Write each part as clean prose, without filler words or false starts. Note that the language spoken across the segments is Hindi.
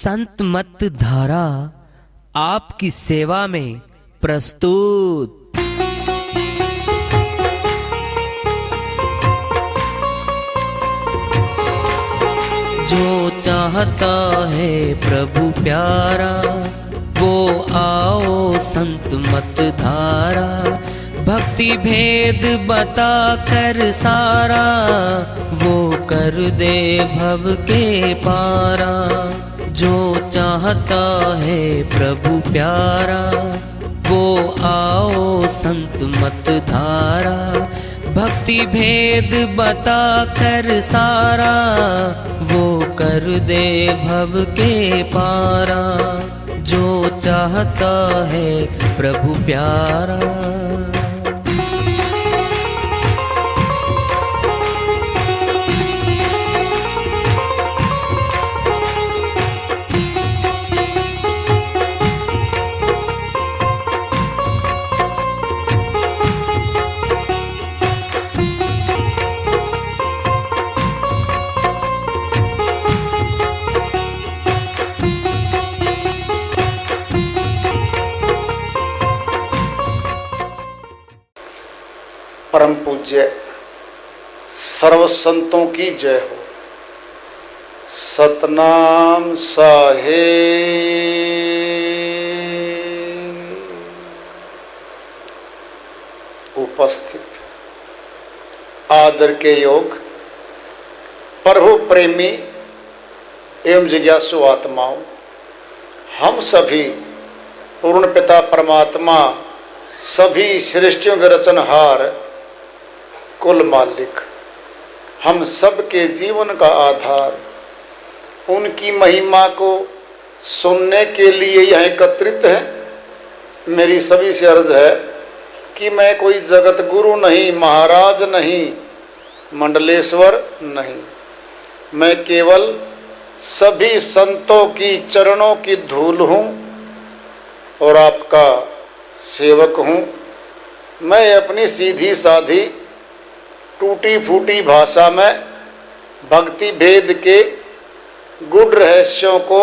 संत मत धारा आपकी सेवा में प्रस्तुत। जो चाहता है प्रभु प्यारा वो आओ संत मत धारा। भक्ति भेद बता कर सारा वो कर दे भव के पारा। जो चाहता है प्रभु प्यारा वो आओ संत मत धारा। भक्ति भेद बता कर सारा वो कर दे भव के पारा। जो चाहता है प्रभु प्यारा। परम पूज्य सर्व संतों की जय हो। सतनाम साहेब। उपस्थित आदर के योग प्रभु प्रेमी एवं जिज्ञासु आत्माओं, हम सभी पूर्ण पिता परमात्मा सभी सृष्टियों के रचनहार कुल मालिक, हम सब के जीवन का आधार, उनकी महिमा को सुनने के लिए यहाँ एकत्रित हैं। मेरी सभी से अर्ज है कि मैं कोई जगत गुरु नहीं, महाराज नहीं, मंडलेश्वर नहीं, मैं केवल सभी संतों की चरणों की धूल हूँ और आपका सेवक हूँ। मैं अपनी सीधी साधी टूटी फूटी भाषा में भक्ति भेद के गूढ़ रहस्यों को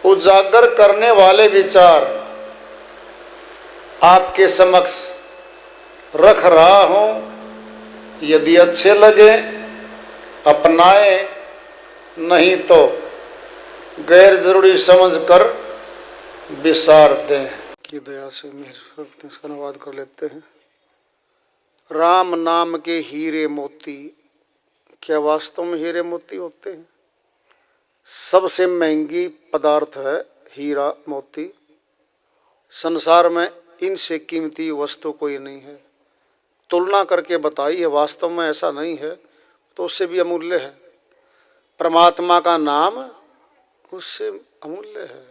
उजागर करने वाले विचार आपके समक्ष रख रहा हूँ। यदि अच्छे लगे अपनाएं, नहीं तो गैर जरूरी समझकर विसार दें। की दया से मेरे इसका अनुवाद कर लेते हैं। राम नाम के हीरे मोती, क्या वास्तव में हीरे मोती होते हैं? सबसे महंगी पदार्थ है हीरा मोती। संसार में इनसे कीमती वस्तु कोई नहीं है। तुलना करके बताई है, वास्तव में ऐसा नहीं है तो उससे भी अमूल्य है। परमात्मा का नाम उससे अमूल्य है।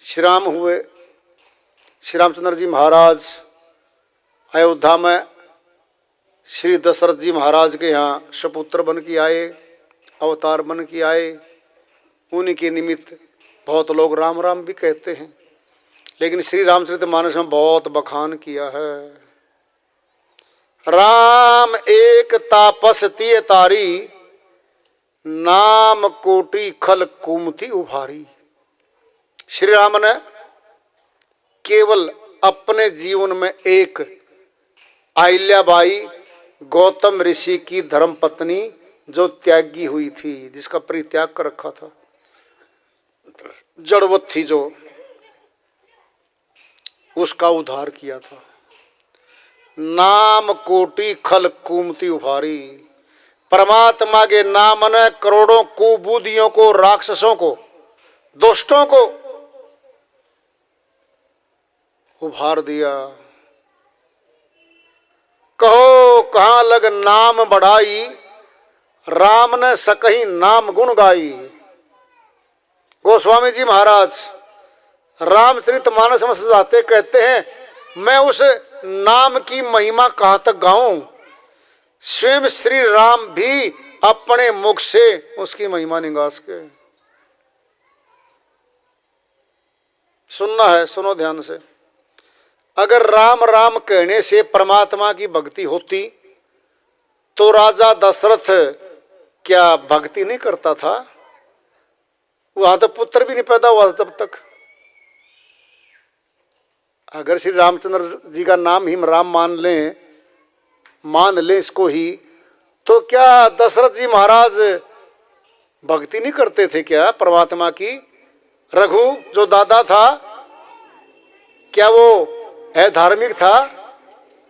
श्री राम हुए, श्री रामचंद्र जी महाराज अयोध्या में श्री दशरथ जी महाराज के यहाँ सपुत्र बन के आए, अवतार बन के आए। उन्हीं के निमित्त बहुत लोग राम राम भी कहते हैं, लेकिन श्री रामचरितमानस में बहुत बखान किया है। राम एक तापस तिय तारी, नाम कोटि खल कुमति उभारी। श्री राम ने केवल अपने जीवन में एक अहिल्याबाई गौतम ऋषि की धर्म पत्नी जो त्यागी हुई थी, जिसका परित्याग कर रखा था, जड़वत थी जो, उसका उद्धार किया था। नाम कोटि खल कुमति उभारी। परमात्मा के नाम ने करोड़ों कुबूदियों को, राक्षसों को, दुष्टों को उभार दिया। कहो कहाँ लग नाम बढ़ाई, राम ने सकही नाम गुण गाई। गोस्वामी जी महाराज रामचरितमानस में सुझाते कहते हैं, मैं उस नाम की महिमा कहाँ तक गाऊं? स्वयं श्री राम भी अपने मुख से उसकी महिमा निगास के। सुनना है, सुनो ध्यान से। अगर राम राम कहने से परमात्मा की भक्ति होती तो राजा दशरथ क्या भक्ति नहीं करता था? वहां तो पुत्र भी नहीं पैदा हुआ था तब तक। अगर श्री रामचंद्र जी का नाम ही राम मान लें इसको ही, तो क्या दशरथ जी महाराज भक्ति नहीं करते थे क्या परमात्मा की? रघु जो दादा था, क्या वो अधार्मिक था?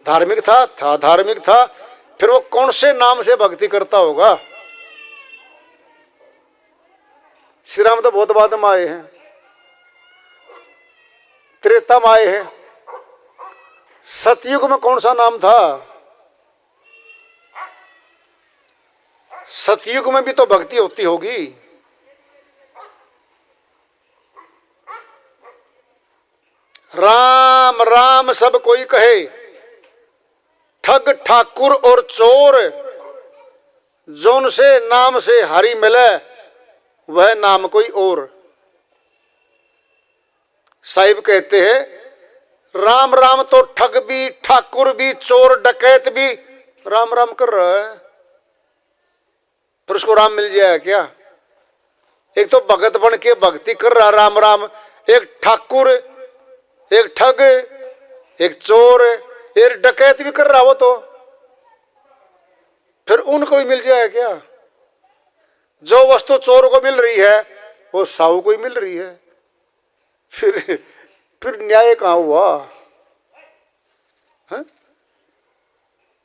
धार्मिक था धार्मिक था। फिर वो कौन से नाम से भक्ति करता होगा? श्री राम तो बहुत बाद में आए हैं, त्रेता में आए हैं। सतयुग में कौन सा नाम था? सतयुग में भी तो भक्ति होती होगी। राम राम सब कोई कहे, ठग ठाकुर और चोर, जोन से नाम से हरि मिले, वह नाम कोई और। साहिब कहते हैं राम राम तो ठग भी, ठाकुर भी, चोर डकैत भी राम राम कर रहा है, फिर उसको राम मिल जाएगा क्या? एक तो भगत बन के भक्ति कर रहा राम राम, एक ठाकुर, एक ठग, एक चोर, एक डकैत भी कर रहा हो, तो फिर उनको भी मिल जाएगा क्या? जो वस्तु चोर को मिल रही है वो साहू को ही मिल रही है, फिर न्याय कहां हुआ? है?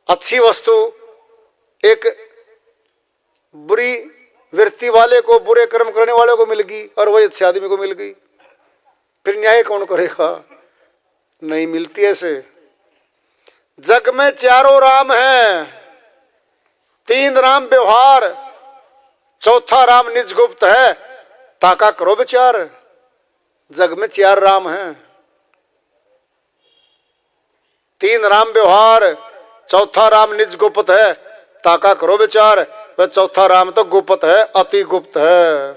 अच्छी वस्तु एक बुरी वृत्ति वाले को, बुरे कर्म करने वाले को मिल गई और वही अच्छे आदमी को मिल गई, फिर न्याय कौन करेगा? नहीं मिलती ऐसे। जग में चारों राम हैं, तीन राम व्यवहार, चौथा राम निज गुप्त है, ताका करो विचार। जग में चार राम हैं, तीन राम व्यवहार, चौथा राम निज गुप्त है, ताका करो विचार। वह चौथा राम तो गुप्त है, अति गुप्त है,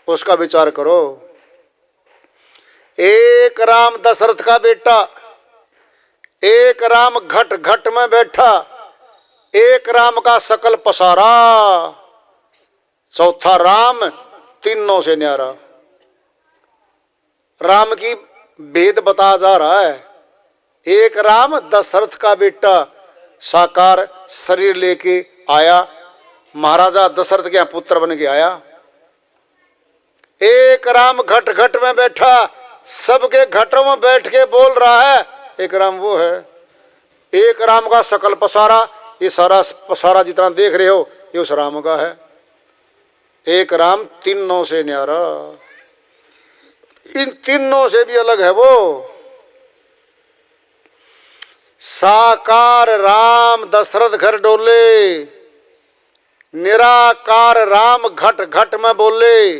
उसका विचार करो। एक राम दशरथ का बेटा, एक राम घट घट में बैठा, एक राम का सकल पसारा, चौथा राम तीनों से न्यारा। राम की भेद बता जा रहा है। एक राम दशरथ का बेटा, साकार शरीर लेके आया, महाराजा दशरथ के पुत्र बन के आया। एक राम घट घट में बैठा, सबके घटों में बैठ के बोल रहा है, एक राम वो है। एक राम का सकल पसारा, ये सारा पसारा जितना देख रहे हो ये उस राम का है। एक राम तीनों से न्यारा, इन तीनों से भी अलग है वो। साकार राम दशरथ घर डोले, निराकार राम घट घट में बोले,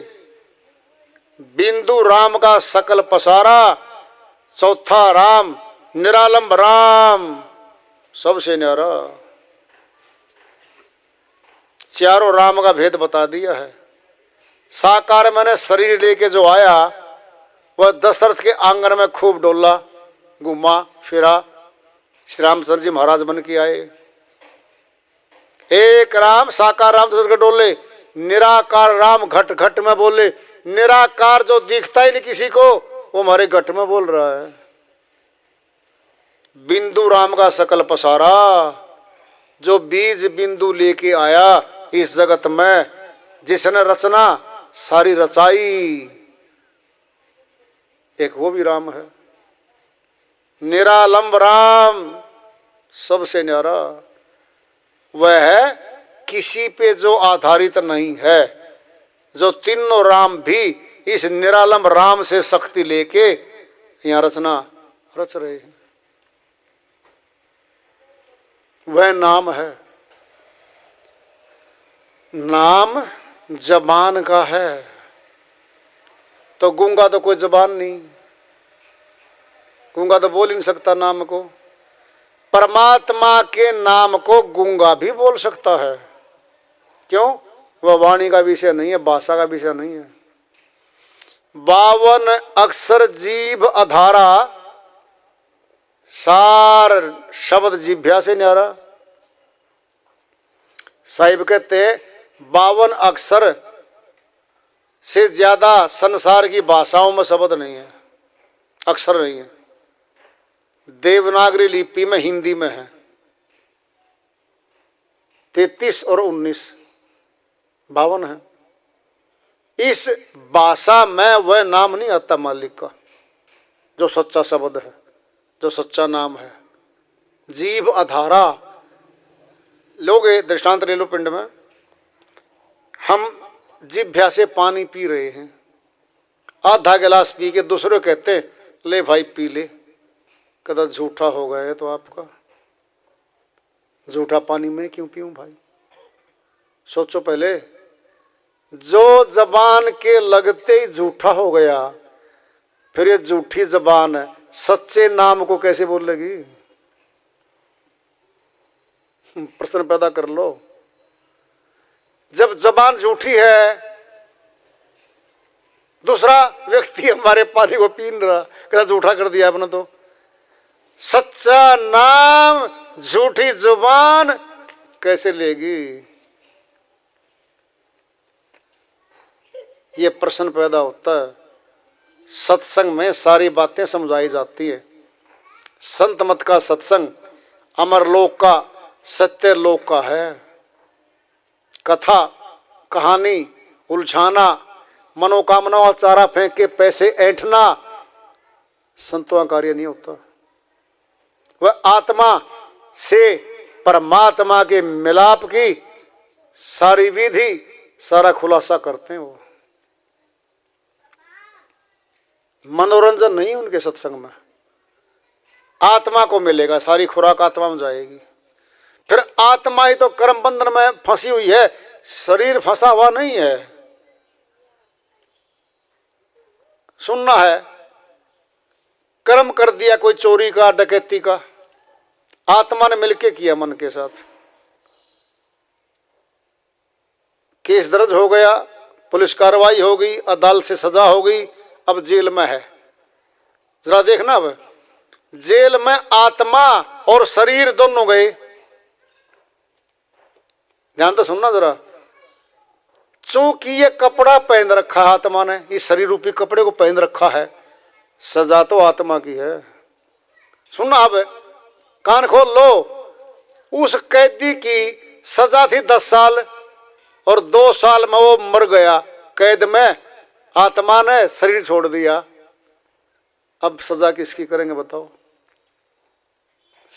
बिंदु राम का सकल पसारा, चौथा राम निरालंब राम सबसे न्यारा। चारों राम का भेद बता दिया है। साकार मैंने शरीर लेके जो आया, वह दशरथ के आंगन में खूब डोला, घुमा फिरा, श्री रामचंद्र जी महाराज बन के आए। एक राम साकार राम दशरथ के डोले, निराकार राम घट घट में बोले। निराकार जो दिखता ही नहीं किसी को, वो हमारे घट में बोल रहा है। बिंदु राम का सकल पसारा, जो बीज बिंदु लेके आया इस जगत में, जिसने रचना सारी रचाई, एक वो भी राम है। निरालंब राम सबसे न्यारा, वह है किसी पे जो आधारित नहीं है। जो तीनों राम भी इस निरालंब राम से शक्ति लेके यहां रचना रच रहे हैं, वह नाम है। नाम जबान का है, तो गूंगा तो कोई जबान नहीं, गूंगा तो बोल ही नहीं सकता नाम को। परमात्मा के नाम को गूंगा भी बोल सकता है। क्यों? वह वाणी का विषय नहीं है, भाषा का विषय नहीं है। 52 अक्षर जीभ अधारा, सार शब्द जिभ्या से न्यारा। साहिब कहते हैं 52 अक्षर से ज्यादा संसार की भाषाओं में शब्द नहीं है, अक्षर नहीं है। देवनागरी लिपि में, हिंदी में है 33 और 19, 52 है। इस भाषा में वह नाम नहीं आता मालिक का जो सच्चा शब्द है, जो सच्चा नाम है। जीव अधारा लोगे, दृष्टांत ले लो। पिंड में हम जिभ्या से पानी पी रहे हैं, आधा गिलास पी के दूसरे कहते हैं ले भाई पी ले, कदा झूठा हो गया है तो आपका। झूठा पानी मैं क्यों पीऊं भाई? सोचो पहले। जो जबान के लगते ही झूठा हो गया, फिर ये झूठी जबान है सच्चे नाम को कैसे बोलेगी? प्रश्न पैदा कर लो। जब जबान झूठी है, दूसरा व्यक्ति हमारे पानी को पी रहा, कैसा झूठा कर दिया आपने तो। सच्चा नाम झूठी जुबान कैसे लेगी? ये प्रश्न पैदा होता है। सत्संग में सारी बातें समझाई जाती है। संत मत का सत्संग अमरलोक का, सत्य लोक का है। कथा कहानी उलझाना, मनोकामनाओं चारा फेंक के पैसे ऐंठना संतों का कार्य नहीं होता। वह आत्मा से परमात्मा के मिलाप की सारी विधि, सारा खुलासा करते हैं। वो मनोरंजन नहीं उनके सत्संग में। आत्मा को मिलेगा, सारी खुराक आत्मा में जाएगी। फिर आत्मा ही तो कर्म बंधन में फंसी हुई है, शरीर फंसा हुआ नहीं है। सुनना है, कर्म कर दिया कोई चोरी का, डकैती का, आत्मा ने मिलके किया मन के साथ। केस दर्ज हो गया, पुलिस कार्रवाई हो गई, अदालत से सजा हो गई, अब जेल में है। जरा देखना, अब जेल में आत्मा और शरीर दोनों गए। ध्यान तो सुनना जरा। चूंकि ये कपड़ा पहन रखा है आत्मा ने, इस शरीर रूपी कपड़े को पहन रखा है, सजा तो आत्मा की है। सुनना, अब कान खोल लो। उस कैदी की सजा थी 10 साल और 2 साल में वो मर गया कैद में। आत्मा ने शरीर छोड़ दिया। अब सजा किसकी करेंगे बताओ?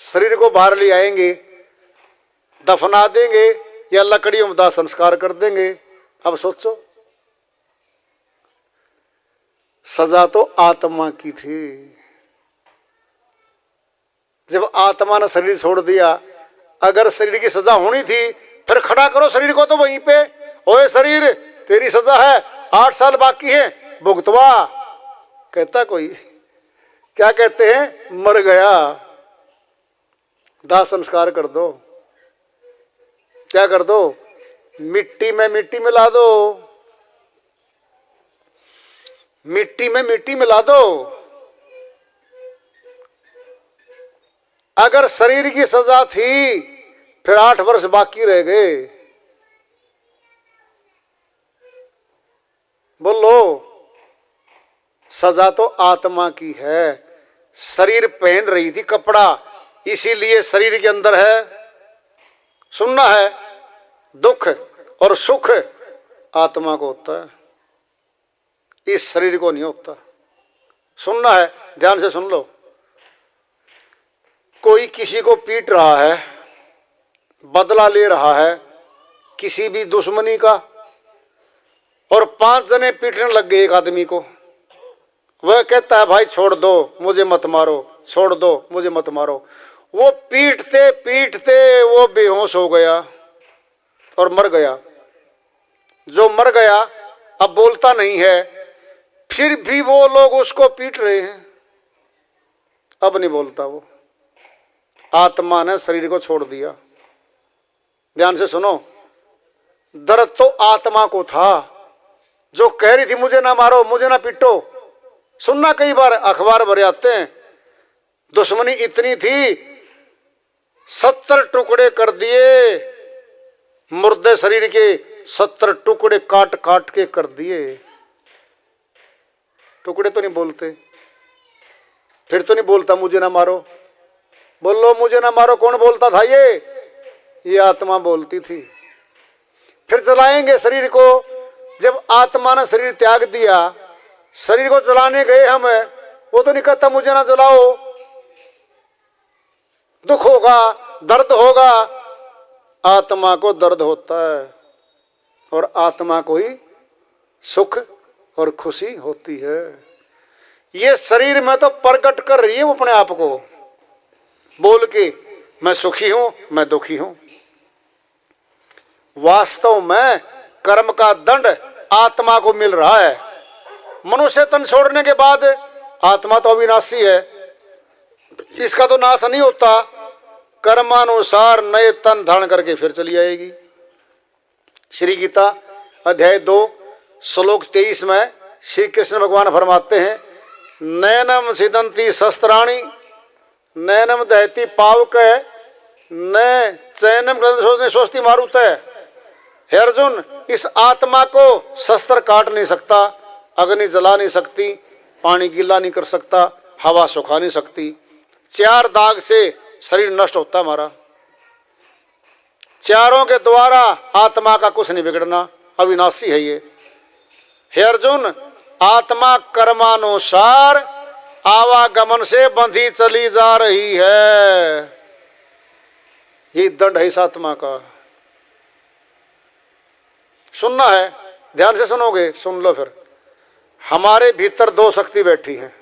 शरीर को बाहर ले आएंगे, दफना देंगे या लकड़ियों में दाह संस्कार कर देंगे? अब सोचो। सजा तो आत्मा की थी। जब आत्मा ने शरीर छोड़ दिया, अगर शरीर की सजा होनी थी फिर खड़ा करो शरीर को तो वहीं पे। ओए शरीर, तेरी सजा है, 8 साल बाकी है, भुगतवा। कहता कोई? क्या कहते हैं? मर गया, दाह संस्कार कर दो। क्या कर दो? मिट्टी में मिट्टी मिला दो, मिट्टी में मिट्टी मिला दो। अगर शरीर की सजा थी फिर 8 वर्ष बाकी रह गए। बोलो, सजा तो आत्मा की है। शरीर पहन रही थी कपड़ा, इसीलिए शरीर के अंदर है। सुनना है, दुख और सुख आत्मा को होता है, इस शरीर को नहीं होता। सुनना है, ध्यान से सुन लो। कोई किसी को पीट रहा है, बदला ले रहा है किसी भी दुश्मनी का, और 5 जने पीटने लग गए एक आदमी को। वह कहता है भाई छोड़ दो, मुझे मत मारो, छोड़ दो, मुझे मत मारो। वो पीटते पीटते वो बेहोश हो गया और मर गया। जो मर गया अब बोलता नहीं है, फिर भी वो लोग उसको पीट रहे हैं, अब नहीं बोलता वो। आत्मा ने शरीर को छोड़ दिया। ध्यान से सुनो, दर्द तो आत्मा को था जो कह रही थी मुझे ना मारो, मुझे ना पीटो। सुनना, कई बार अखबार भरे आते हैं, दुश्मनी इतनी थी 70 टुकड़े कर दिए, मुर्दे शरीर के 70 टुकड़े काट काट के कर दिए। टुकड़े तो नहीं बोलते। फिर तो नहीं बोलता मुझे ना मारो, बोलो मुझे ना मारो कौन बोलता था? ये आत्मा बोलती थी। फिर जलाएंगे शरीर को। जब आत्मा ने शरीर त्याग दिया, शरीर को जलाने गए हम, वो तो नहीं कहता मुझे ना जलाओ। दुख होगा, दर्द होगा, आत्मा को दर्द होता है और आत्मा को ही सुख और खुशी होती है। ये शरीर में तो प्रकट कर रही है वो अपने आप को, बोल के मैं सुखी हूं, मैं दुखी हूं। वास्तव में कर्म का दंड आत्मा को मिल रहा है। मनुष्य तन छोड़ने के बाद आत्मा तो अविनाशी है, इसका तो नाश नहीं होता। कर्मानुसार नए तन धारण करके फिर चली आएगी। श्री गीता अध्याय 2 श्लोक 23 में श्री कृष्ण भगवान फरमाते हैं, नैनम सिदंती शस्त्राणी नैनम दहती पावक न चैनम सोचती मारुत है। हे अर्जुन, इस आत्मा को शस्त्र काट नहीं सकता, अग्नि जला नहीं सकती, पानी गीला नहीं कर सकता, हवा सुखा नहीं सकती। 4 दाग से शरीर नष्ट होता हमारा। चारों के द्वारा आत्मा का कुछ नहीं बिगड़ना, अविनाशी है ये। हे अर्जुन, आत्मा कर्मानुसार आवागमन से बंधी चली जा रही है। ये दंड है इस आत्मा का। सुनना है, ध्यान से सुनोगे, सुन लो फिर। हमारे भीतर 2 शक्ति बैठी हैं,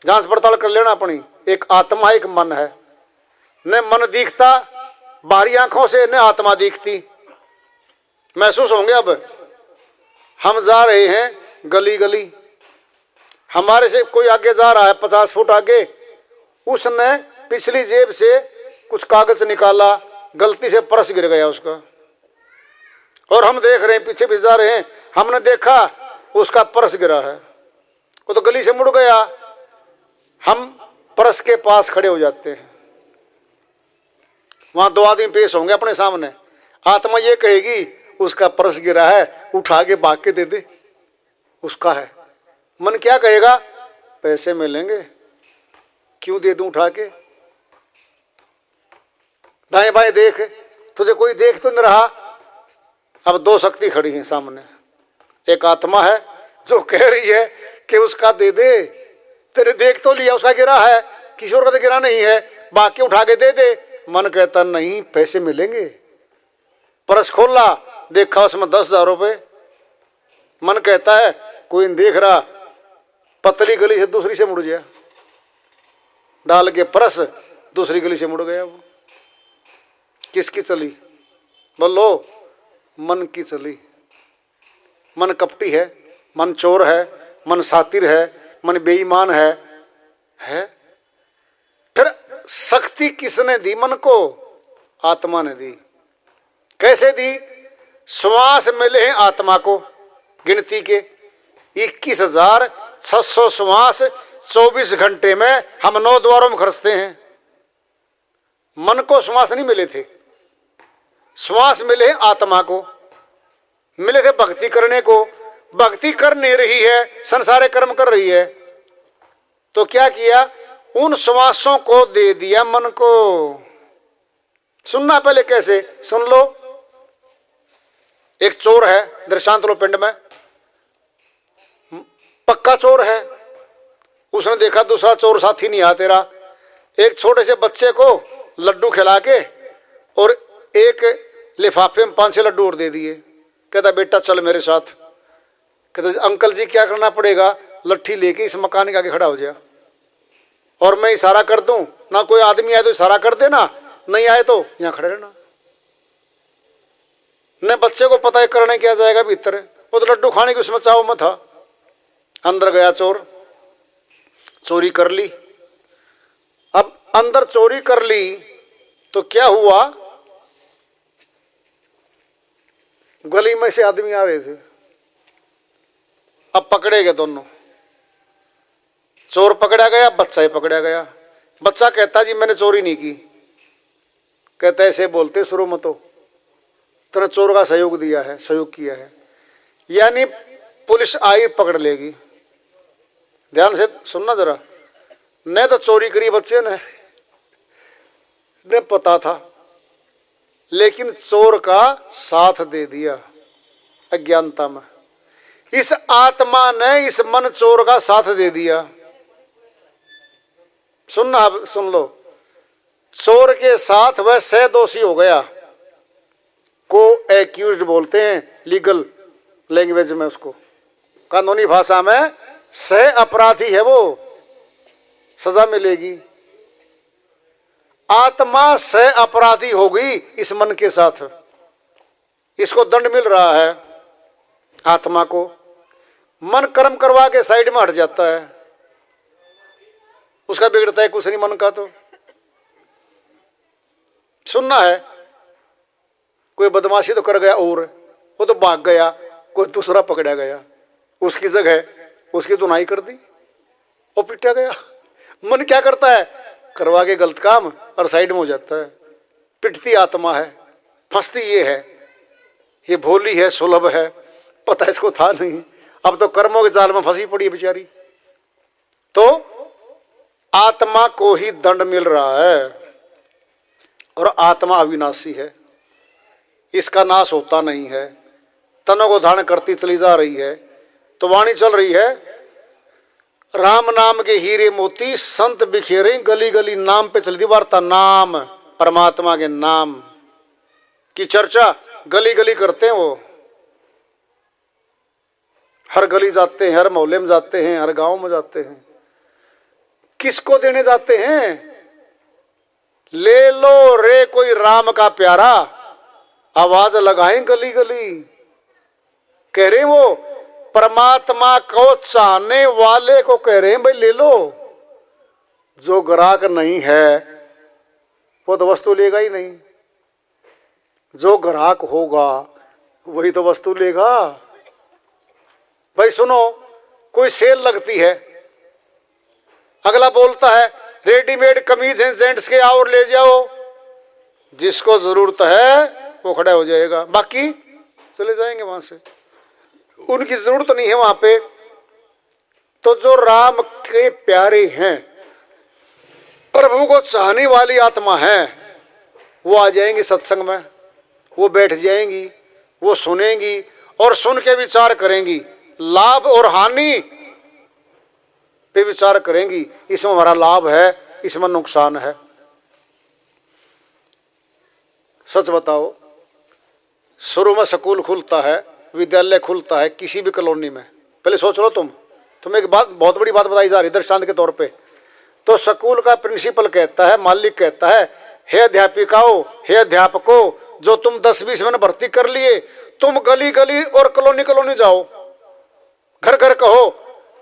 जांच पड़ताल कर लेना अपनी। एक आत्मा, एक मन है। न मन दिखता बाहरी आंखों से, न आत्मा दिखती। महसूस होंगे। अब हम जा रहे हैं गली गली, हमारे से कोई आगे जा रहा है 50 फुट आगे, उसने पिछली जेब से कुछ कागज निकाला, गलती से पर्स गिर गया उसका, और हम देख रहे हैं पीछे भी जा रहे हैं, हमने देखा उसका पर्स गिरा है, वो तो गली से मुड़ गया। हम पर्स के पास खड़े हो जाते हैं, वहां 2 आदमी पेश होंगे अपने सामने। आत्मा ये कहेगी उसका पर्स गिरा है, उठा के भाग के दे दे, उसका है। मन क्या कहेगा? पैसे मिलेंगे, क्यों दे दूं उठा के। दाएं बाएं देख, तुझे कोई देख तो नहीं रहा। अब 2 शक्ति खड़ी हैं सामने। एक आत्मा है जो कह रही है कि उसका दे दे, तेरे देख तो लिया उसका गिरा है, किशोर का तो गिरा नहीं है, बाकी उठा के दे दे। मन कहता नहीं, पैसे मिलेंगे। पर्स खोला, देखा उसमें 10,000 रुपए। मन कहता है कोई नहीं देख रहा, पतली गली से दूसरी से मुड़ गया, डाल के पर्स दूसरी गली से मुड़ गया। वो किसकी चली? बोलो, मन की चली। मन कपटी है, मन चोर है, मन सातिर है, मन बेईमान है। फिर शक्ति किसने दी मन को? आत्मा ने दी। कैसे दी? श्वास मिले हैं आत्मा को, गिनती के 21,600 श्वास 24 घंटे में हम 9 द्वारों में खर्चते हैं। मन को श्वास नहीं मिले थे, श्वास मिले हैं आत्मा को, मिले थे भक्ति करने को। भक्ति कर नहीं रही है, संसारे कर्म कर रही है, तो क्या किया? उन श्वासों को दे दिया मन को। सुनना पहले कैसे, सुन लो। एक चोर है, दृष्टांत लो पिंड में, पक्का चोर है। उसने देखा दूसरा चोर साथी नहीं आ तेरा, एक छोटे से बच्चे को लड्डू खिला के और एक लिफाफे में 5-6 लड्डू और दे दिए। कहता बेटा चल मेरे साथ। कहता अंकल जी क्या करना पड़ेगा? लट्ठी लेके इस मकान के आगे खड़ा हो जा और मैं इशारा कर दूं, ना कोई आदमी आए तो इशारा कर देना, नहीं आए तो यहां खड़े रहना। न बच्चे को पता है करने क्या जाएगा भीतर, वो तो लड्डू खाने की उसमें चाव में था। अंदर गया चोर, चोरी कर ली। अब अंदर चोरी कर ली तो क्या हुआ? गली में से आदमी आ रहे थे, अब पकड़े गए दोनों। चोर पकड़ा गया, बच्चा ही पकड़ा गया। बच्चा कहता जी मैंने चोरी नहीं की। कहता ऐसे बोलते शुरू में तो तेने चोर का सहयोग दिया है, सहयोग किया है। यानी पुलिस आई पकड़ लेगी। ध्यान से सुनना जरा, ने तो चोरी करी बच्चे ने पता था, लेकिन चोर का साथ दे दिया अज्ञानता में। इस आत्मा ने इस मन चोर का साथ दे दिया। सुनना, सुन लो, चोर के साथ वह सह दोषी हो गया। को एक्यूज्ड बोलते हैं लीगल लैंग्वेज में, उसको कानूनी भाषा में सह अपराधी है, वो सजा मिलेगी। आत्मा सह अपराधी हो गई इस मन के साथ, इसको दंड मिल रहा है। आत्मा को मन कर्म करवा के साइड में हट जाता है, उसका बिगड़ता है कुछ नहीं मन का। तो सुनना है, कोई बदमाशी तो कर गया और वो तो भाग गया, कोई दूसरा पकड़ा गया, उसकी जगह उसकी धुनाई कर दी, वो पिटा गया। मन क्या करता है, करवा के गलत काम और साइड में हो जाता है। पिटती आत्मा है, फंसती ये है, ये भोली है, सुलभ है, पता इसको था नहीं, अब तो कर्मों के जाल में फंसी पड़ी है बेचारी। तो आत्मा को ही दंड मिल रहा है, और आत्मा अविनाशी है, इसका नाश होता नहीं है, तनों को धारण करती चली जा रही है। तो वाणी चल रही है, राम नाम के हीरे मोती संत बिखेरे, गली गली नाम पे चलती वार्ता। नाम, परमात्मा के नाम की चर्चा गली गली करते हैं। वो हर गली जाते हैं, हर मोहल्ले में जाते हैं, हर गांव में जाते हैं। किसको देने जाते हैं? ले लो रे कोई राम का प्यारा, आवाज लगाएं गली गली। कह रहे हैं वो परमात्मा को चाहने वाले को कह रहे हैं, भाई ले लो। जो ग्राहक नहीं है वो तो वस्तु लेगा ही नहीं, जो ग्राहक होगा वही तो वस्तु लेगा। भाई सुनो, कोई सेल लगती है, अगला बोलता है रेडीमेड कमीज हैं जेंट्स के, आओ और ले जाओ। जिसको जरूरत है वो खड़ा हो जाएगा, बाकी चले जाएंगे वहां से, उनकी जरूरत नहीं है वहां पे। तो जो राम के प्यारे हैं, प्रभु को चाहने वाली आत्मा है, वो आ जाएंगी सत्संग में, वो बैठ जाएंगी, वो सुनेंगी और सुन के विचार करेंगी, लाभ और हानि पे विचार करेंगी। इसमें हमारा लाभ है, इसमें नुकसान है। सच बताओ, शुरू में स्कूल खुलता है, विद्यालय खुलता है किसी भी कॉलोनी में, पहले सोच लो तुम्हें एक बात, बहुत बड़ी बात बताई जा रही है दृष्टांत के तौर पे। तो स्कूल का प्रिंसिपल कहता है, मालिक कहता है, हे अध्यापिकाओं, हे अध्यापकों, जो तुम 10-20 में भर्ती कर लिए, तुम गली गली और कॉलोनी कॉलोनी जाओ, घर घर कहो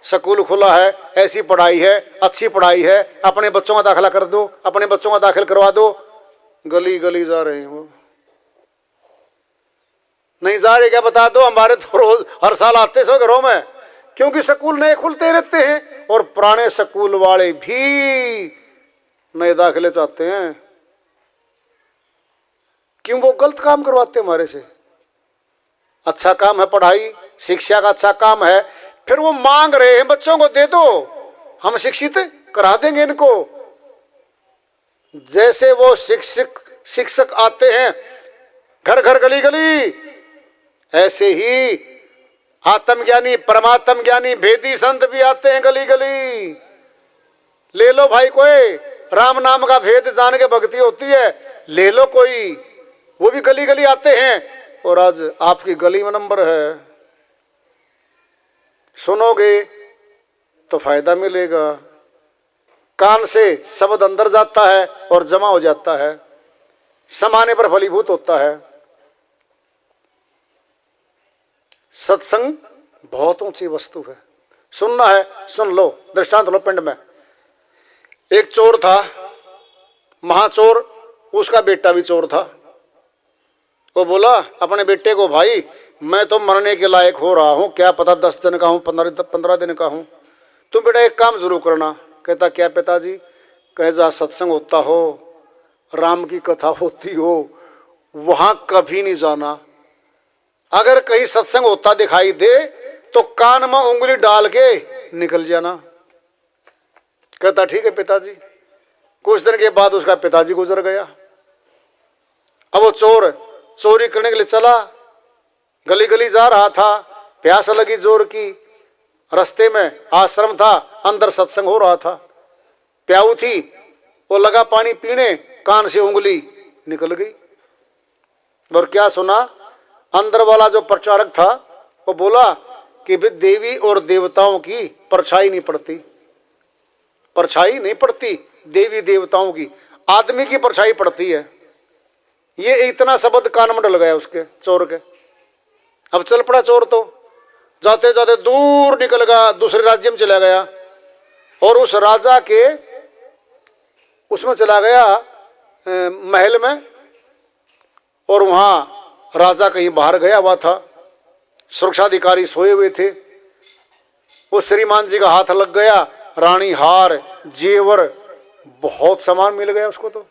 स्कूल खुला है, ऐसी पढ़ाई है, अच्छी पढ़ाई है, अपने बच्चों का दाखिला कर दो, अपने बच्चों का दाखिल करवा दो। गली गली जा रहे हैं वो, नहीं जा रहे क्या बता दो। हमारे तो रोज हर साल आते सब घरों में, क्योंकि स्कूल नए खुलते रहते हैं और पुराने स्कूल वाले भी नए दाखिले चाहते हैं। क्यों? वो गलत काम करवाते हैं हमारे से। अच्छा काम है पढ़ाई, शिक्षा का अच्छा काम है, फिर वो मांग रहे हैं बच्चों को दे दो, हम शिक्षित करा देंगे इनको। जैसे वो शिक्षक आते हैं घर घर गली गली, ऐसे ही आत्मज्ञानी, परमात्म ज्ञानी, भेदी संत भी आते हैं गली गली। ले लो भाई, कोई राम नाम का भेद जान के भक्ति होती है, ले लो कोई, वो भी गली गली आते हैं। और आज आपकी गली में नंबर है, सुनोगे तो फायदा मिलेगा। कान से शब्द अंदर जाता है और जमा हो जाता है, समाने पर फलीभूत होता है। सत्संग बहुत ऊंची वस्तु है। सुनना है, सुन लो, दृष्टांत लो। पिंड में एक चोर था, महाचोर, उसका बेटा भी चोर था। वो बोला अपने बेटे को, भाई मैं तो मरने के लायक हो रहा हूं, क्या पता 10 दिन का हूं, 15 दिन का हूं, तुम बेटा एक काम जरूर करना। कहता क्या पिताजी? कहे जहाँ सत्संग होता हो, राम की कथा होती हो, वहां कभी नहीं जाना। अगर कहीं सत्संग होता दिखाई दे तो कान में उंगली डाल के निकल जाना। कहता ठीक है पिताजी। कुछ दिन के बाद उसका पिताजी गुजर गया। अब वो चोर चोरी करने के लिए चला, गली गली जा रहा था, प्यास लगी जोर की, रास्ते में आश्रम था, अंदर सत्संग हो रहा था, प्याऊ थी, वो लगा पानी पीने, कान से उंगली निकल गई। और क्या सुना, अंदर वाला जो प्रचारक था वो बोला कि देवी और देवताओं की परछाई नहीं पड़ती, परछाई नहीं पड़ती देवी देवताओं की, आदमी की परछाई पड़ती है। ये इतना शब्द कान में डल गया उसके चोर के। अब चल पड़ा चोर, तो जाते जाते दूर निकल गया, दूसरे राज्य में चला गया और उस राजा के उसमें चला गया महल में। और वहां राजा कहीं बाहर गया हुआ था, सुरक्षा अधिकारी सोए हुए थे। उस श्रीमान जी का हाथ लग गया, रानी हार जेवर बहुत सामान मिल गया उसको। तो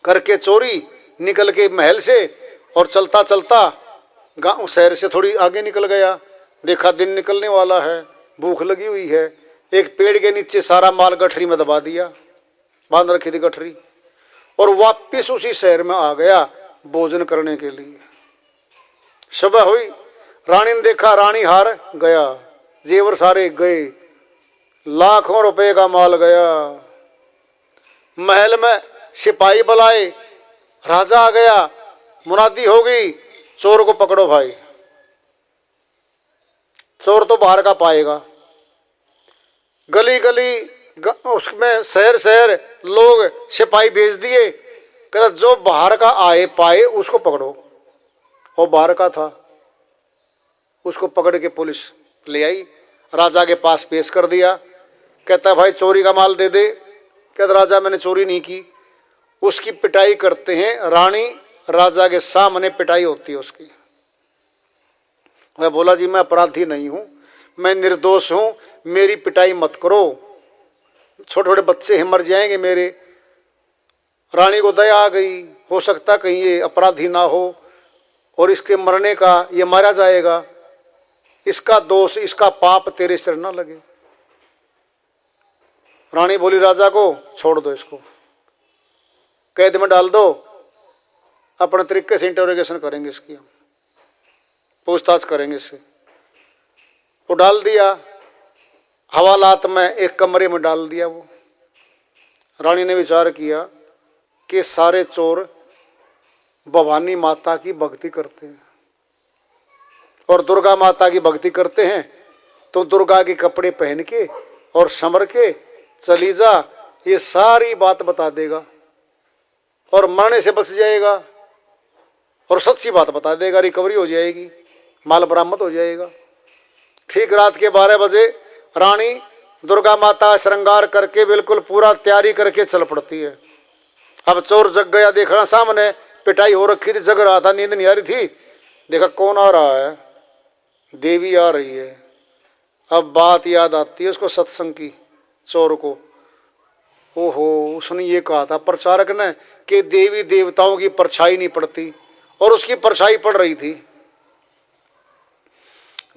करके चोरी निकल के महल से और चलता चलता गांव शहर से थोड़ी आगे निकल गया। देखा दिन निकलने वाला है, भूख लगी हुई है। एक पेड़ के नीचे सारा माल गठरी में दबा दिया, बांध रखी थी गठरी, और वापिस उसी शहर में आ गया भोजन करने के लिए। सुबह हुई, रानी ने देखा रानी हार गया, जेवर सारे गए, लाखों रुपए का माल गया। महल में सिपाही बुलाए, राजा आ गया, मुनादी हो गई, चोर को पकड़ो भाई। चोर तो बाहर का पाएगा। गली गली उसमें शहर शहर लोग सिपाही भेज दिए, कहता जो बाहर का आए पाए उसको पकड़ो। वो बाहर का था, उसको पकड़ के पुलिस ले आई, राजा के पास पेश कर दिया। कहता भाई चोरी का माल दे दे। कहता राजा मैंने चोरी नहीं की। उसकी पिटाई करते हैं, रानी राजा के सामने पिटाई होती है उसकी। वह बोला जी मैं अपराधी नहीं हूं, मैं निर्दोष हूं, मेरी पिटाई मत करो, छोटे छोटे बच्चे हैं मर जाएंगे मेरे। रानी को दया आ गई, हो सकता कहीं ये अपराधी ना हो और इसके मरने का ये मारा जाएगा, इसका दोष इसका पाप तेरे सिर ना लगे। रानी बोली राजा को छोड़ दो, इसको कैद में डाल दो, अपने तरीके से इंटरोगेशन करेंगे, इसकी हम पूछताछ करेंगे इससे। वो डाल दिया हवालात में, एक कमरे में डाल दिया। वो रानी ने विचार किया कि सारे चोर भवानी माता की भक्ति करते हैं और दुर्गा माता की भक्ति करते हैं, तो दुर्गा के कपड़े पहन के और समर के चली जा, ये सारी बात बता देगा और मरने से बच जाएगा और सच्ची बात बता देगा, रिकवरी हो जाएगी, माल बरामद हो जाएगा। ठीक रात के 12 बजे रानी दुर्गा माता श्रृंगार करके बिल्कुल पूरा तैयारी करके चल पड़ती है। अब चोर जग गया, देखना सामने पिटाई हो रखी थी, जग रहा था, नींद नहीं आ रही थी। देखा कौन आ रहा है, देवी आ रही है। अब बात याद आती है उसको सत्संग की, चोर को। ओहो, उसने ये कहा था प्रचारक ने कि देवी देवताओं की परछाई नहीं पड़ती, और उसकी परछाई पड़ रही थी।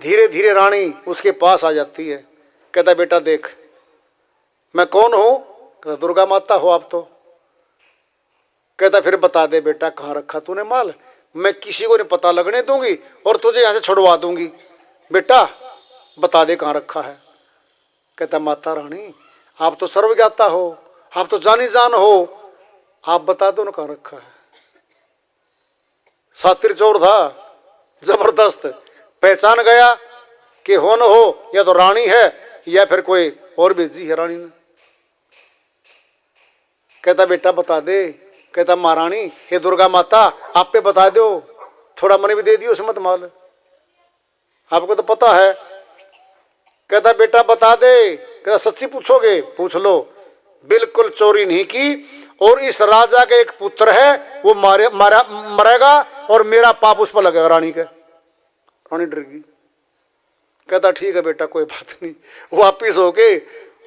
धीरे धीरे रानी उसके पास आ जाती है। कहता बेटा देख मैं कौन हूं। कहता दुर्गा माता हो आप तो। कहता फिर बता दे बेटा कहाँ रखा तूने माल, मैं किसी को नहीं पता लगने दूंगी और तुझे यहाँ से छुड़वा दूंगी, बेटा बता दे कहाँ रखा है। कहता माता रानी आप तो सर्वज्ञाता हो, आप तो जानी जान हो, आप बता दो ना कहाँ रखा है। सातिर चोर था जबरदस्त, पहचान गया कि हो न हो या तो रानी है या फिर कोई और भेजी है रानी ने। कहता बेटा बता दे। कहता महारानी हे दुर्गा माता आप पे बता दो, थोड़ा मनी भी दे दियो समत माल, आपको तो पता है। कहता बेटा बता दे। कहता सच्ची पूछोगे, पूछ लो, बिल्कुल चोरी नहीं की, और इस राजा के एक पुत्र है वो मरेगा और मेरा पाप उस पर लगेगा रानी के। रानी डर गई। कहता ठीक है बेटा कोई बात नहीं। वापिस होके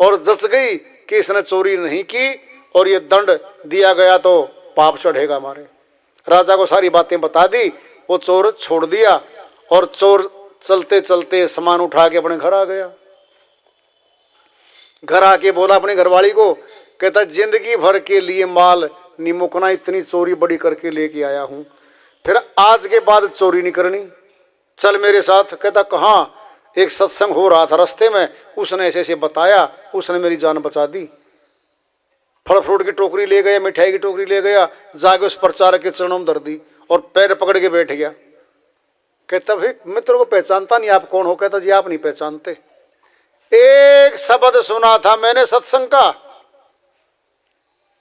और जच गई कि इसने चोरी नहीं की और ये दंड दिया गया तो पाप चढ़ेगा हमारे। राजा को सारी बातें बता दी, वो चोर छोड़ दिया और चोर चलते चलते सामान उठा के अपने घर आ गया। घर आके बोला अपनी घरवाली को, कहता जिंदगी भर के लिए माल नहीं मुकना, इतनी चोरी बड़ी करके लेके आया हूं, फिर आज के बाद चोरी नहीं करनी, चल मेरे साथ। कहता कहाँ? एक सत्संग हो रहा था रास्ते में, उसने ऐसे ऐसे बताया, उसने मेरी जान बचा दी। फल फ्रूट की टोकरी ले गया, मिठाई की टोकरी ले गया, जाके उस प्रचारक के चरणों में धर दी और पैर पकड़ के बैठ गया। कहता भाई मैं तेरे को पहचानता नहीं, आप कौन हो? कहता जी आप नहीं पहचानते, एक शब्द सुना था मैंने सत्संग का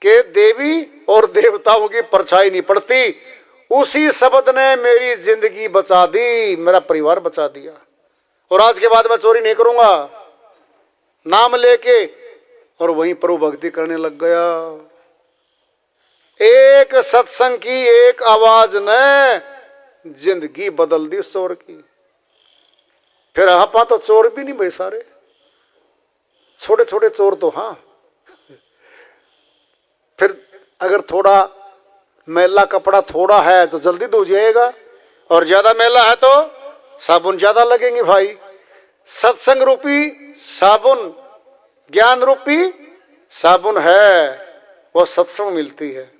कि देवी और देवताओं की परछाई नहीं पड़ती, उसी शब्द ने मेरी जिंदगी बचा दी, मेरा परिवार बचा दिया, और आज के बाद मैं चोरी नहीं करूंगा। नाम लेके और वहीं प्रभु भक्ति करने लग गया। एक सत्संग की एक आवाज ने जिंदगी बदल दी उस चोर की। फिर आपा तो चोर भी नहीं भाई, सारे छोटे छोटे चोर तो हाँ। फिर अगर थोड़ा मैला कपड़ा थोड़ा है तो जल्दी धो जाएगा, और ज्यादा मैला है तो साबुन ज्यादा लगेंगे भाई। सत्संग रूपी साबुन, ज्ञान रूपी साबुन है, वो सत्संग मिलती है।